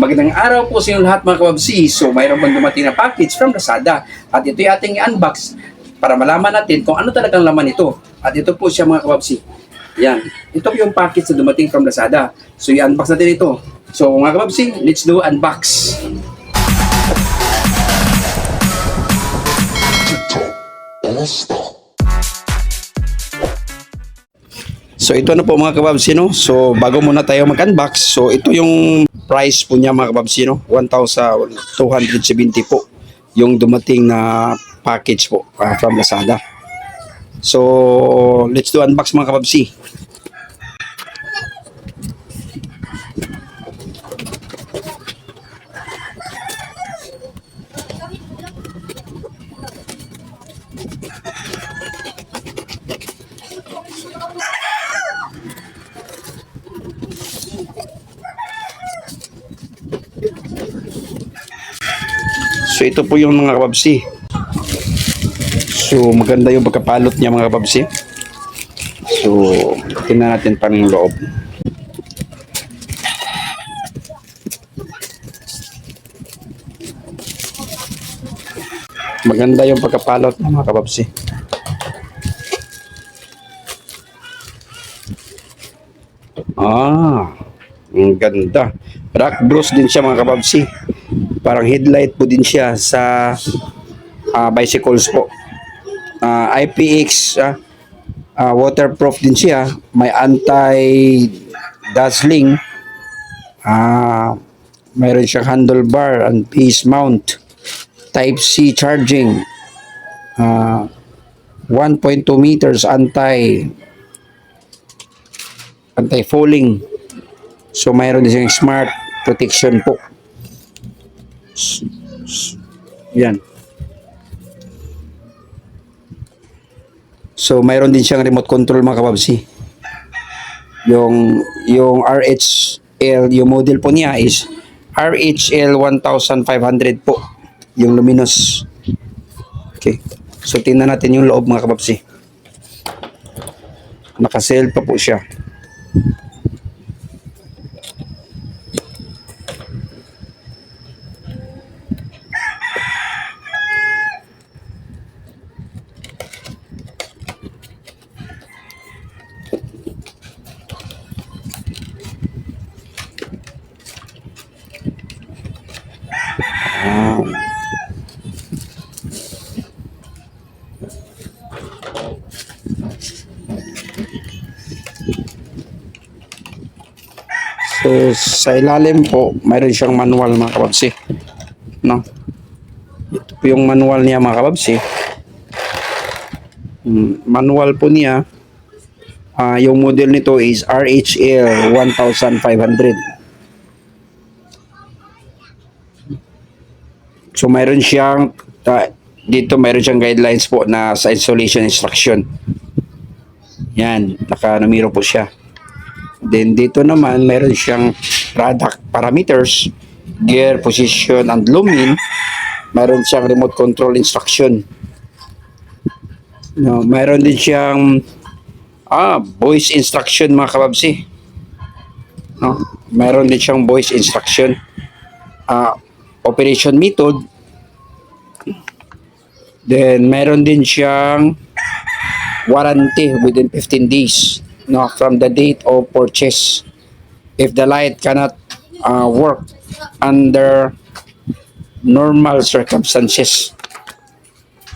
Magandang araw po sa inyo lahat mga kababsi. So mayroon bang dumating na package from Lazada at ito'y ating i-unbox para malaman natin kung ano talagang laman ito. At ito po siya mga kababsi. Yan. Ito po yung package na dumating from Lazada. So i-unbox natin ito. So mga kababsi, let's do unbox. So ito na po mga kababsi, no? So bago muna tayo mag-unbox, so ito yung price po niya mga kababsi, no? 1,270 po yung dumating na package po from Lazada. So let's do unbox mga kababsi. So ito po yung mga kababsi. So maganda yung pagkapalot niya mga kababsi. So tingnan natin pang loob. Maganda yung pagkapalot ng mga kababsi. Ang ganda. Rock brush din siya mga kababsi. Parang headlight po din siya sa bicycles po. IPX waterproof din siya. May anti-dazzling. Mayroon siyang handlebar and base mount. Type-C charging. 1.2 meters anti-falling. So mayroon din siyang smart protection po. Yan. So mayroon din siyang remote control mga kababsi. Yung RHL, yung model po niya is RHL 1500 po. Yung luminous. Okay. So tingnan natin yung loob mga kababsi. Naka-sale pa po siya. So sa ilalim po, mayroon siyang manual mga kababsi. No? Ito po yung manual niya mga kababsi. Manual po niya, yung model nito is RHL 1500. So mayroon siyang dito mayroon siyang guidelines po na sa installation instruction. Yan, naka-numero po siya. Then dito naman mayroon siyang product parameters, gear position and lumen. Mayroon siyang remote control instruction. No, mayroon din siyang voice instruction mga kababsi. No, mayroon din siyang voice instruction. Operation method. Then mayroon din siyang warranty within 15 days. No, from the date of purchase. If the light cannot work under normal circumstances.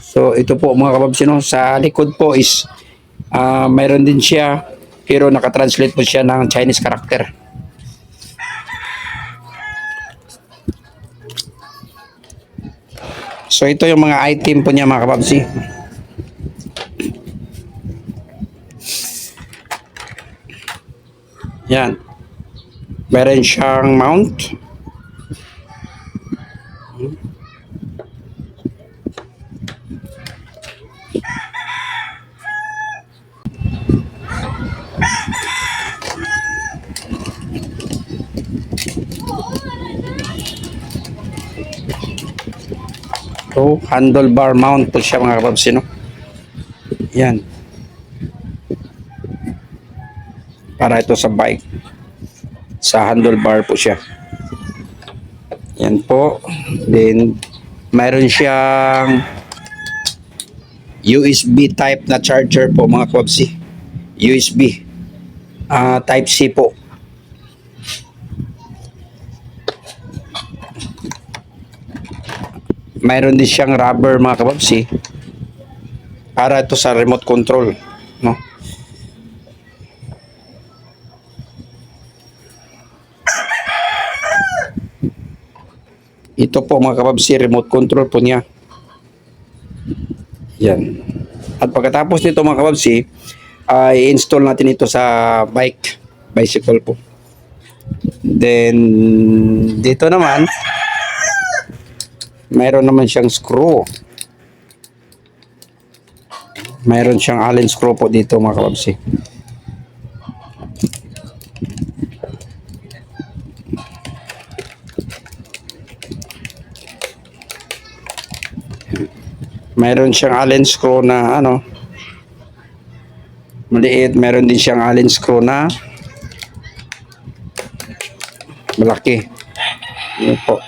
So ito po mga kababsi, no? Sa likod po is mayroon din siya pero nakatranslate po siya ng Chinese character. So ito yung mga item po niya mga kababsi. Yan. Meron siyang mount. So, handlebar mount po siya mga kababsi, no? Yan. Para ito sa bike. Sa handlebar po siya. Yan po. Then, mayroon siyang USB type na charger po mga kababsi. USB. Type C po. Mayroon din siyang rubber mga kababsi. Para ito sa remote control. No? Ito po mga kababsi, remote control po niya. Yan. At pagkatapos nito mga kababsi, i-install natin ito sa bicycle po. Then, dito naman, mayroon naman siyang screw. Mayroon siyang Allen screw po dito mga kababsi. Mayroon siyang Allen screw na maliit. Mayroon din siyang Allen screw na malaki. Yan po.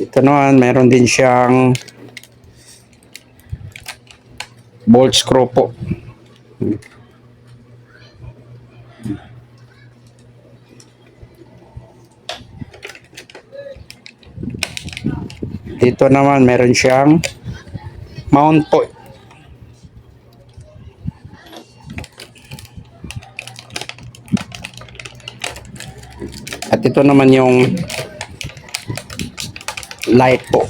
Ito naman, mayroon din siyang bolt screw po. Dito naman meron siyang mount po. At ito naman yung light po.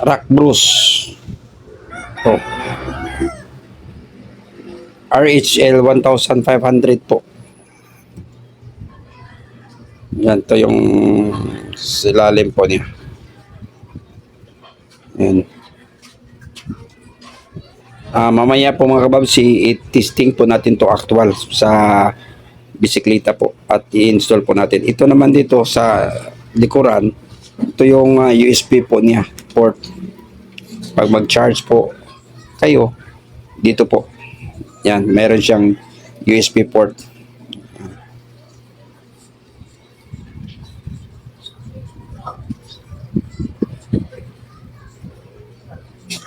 Rock Bruce. Oh. RHL 1500 po. Yan to yung silalim po niya. Yan. Mamaya po mga kababsi, i-testing po natin to actual sa bisikleta po at i-install po natin. Ito naman dito sa likuran, ito yung USB po niya, port. Pag mag-charge po kayo, dito po. Yan, meron siyang USB port.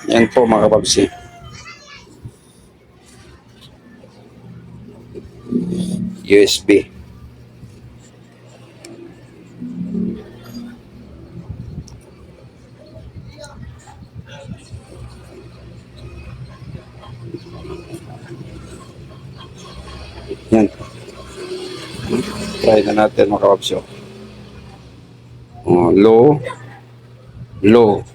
Yan po mga kababsi. USB. Yan. Try na natin mga kababsi. Low. Low.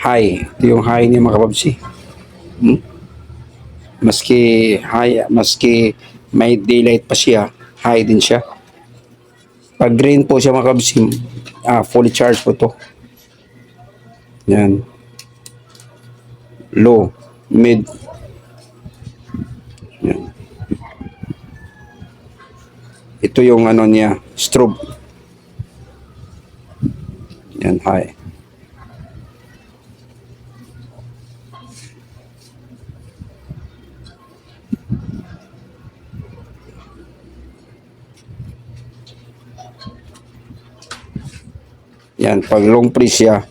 High. Ito yung high niya mga kababsi. Maski high, maski may daylight pa siya, high din siya. Pag green po siya mga kababsi, fully charged po to. Yan. Low. Mid. Yan. Ito yung niya, strobe. Yan, high. Yan, pag long press siya,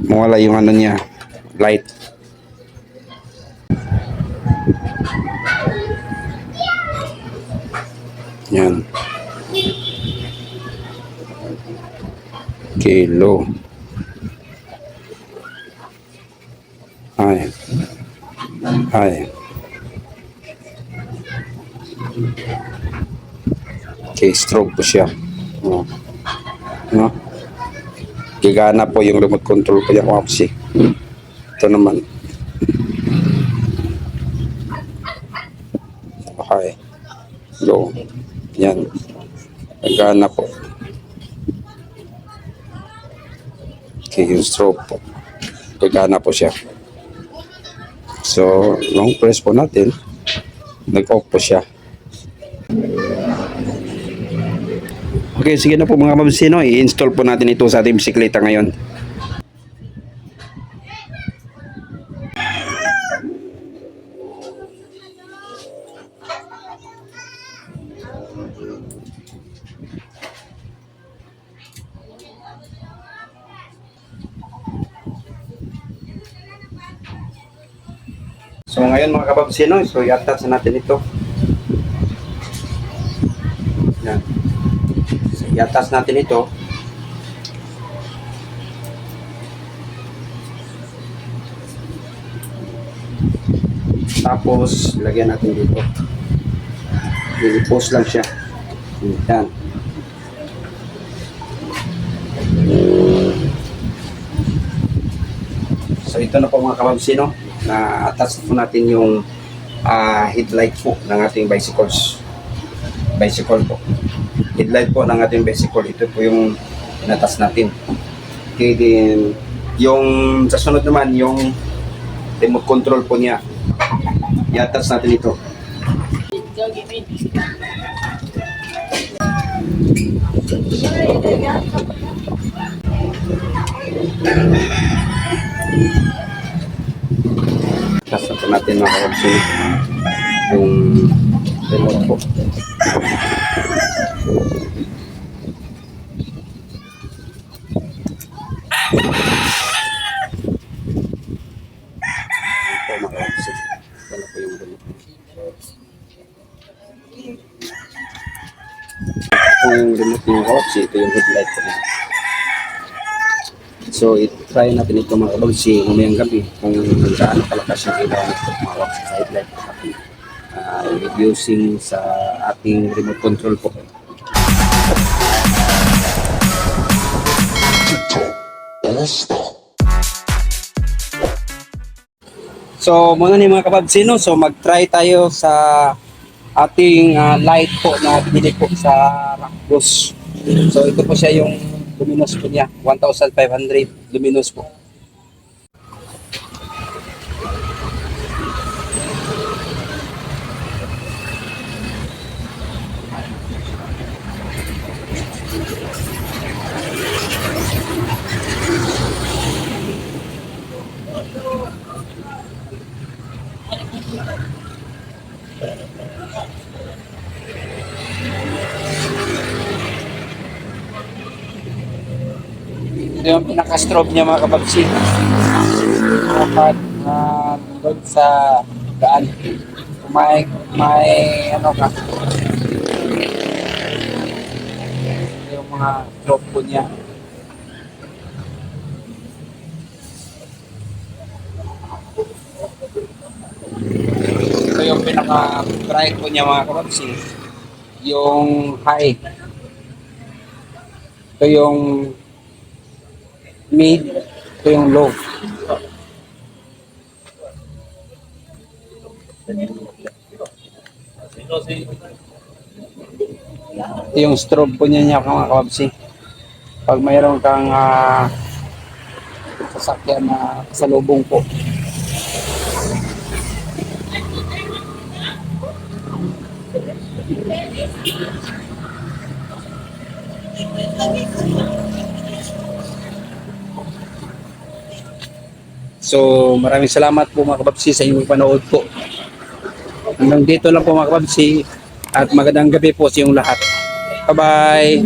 mawala yung niya, light. Yan. Okay, low. High. High. Okay, stroke po siya. No? Gigana po yung remote control po yung OPSI. Ito naman. Okay. Low. Yan. Gigana po. Okay, yung stroke po. Gigana po siya. So, long press po natin. Nag-off po siya. Okay, sige na po mga kababsi, no? I-install po natin ito sa ating bisikleta ngayon. So ngayon mga kababsino, so i-attach natin ito. Yan. So, i-attach natin ito. Tapos, lagyan natin dito. I-post lang siya. Yan. So, ito na po mga kababsino. Na-attach po natin yung headlight po ng ating bicycles. Bicycle po. Headlight po ng ating bicycle. Ito po yung inatas natin. Okay, then, yung sa sunod naman, yung remote control po niya. I-attach natin ito. Attach natin mga kababsino. Yung remote po. Yung remote ng kababsi, ito yung headlight ko na. So, try natin ito mga kababsi umayang gabi kung gaano kalakas yung ilaw nito mga kababsi sa headlight natin. Using sa ating remote control po. So, muna ni mga kababsi, no? So, mag-try tayo sa ating light po na binili po sa Rockbus. So ito po siya yung luminous po niya, 1,500 luminous po. Ito yung pinaka-strobe niya mga kababsi. Dapat doon sa daan. May ano ka. Yung mga strobe po niya. Ito yung pinaka-bright po niya mga kababsi. Yung high. Ito yung mid, ito yung low. Ito yung strobe po niya mga kababsi. Pag mayroon kang sasakyan na kasalubong po. So, maraming salamat po mga kababsi sa inyong panood po. Hanggang dito lang po mga kababsi at magandang gabi po sa inyong lahat. Bye-bye!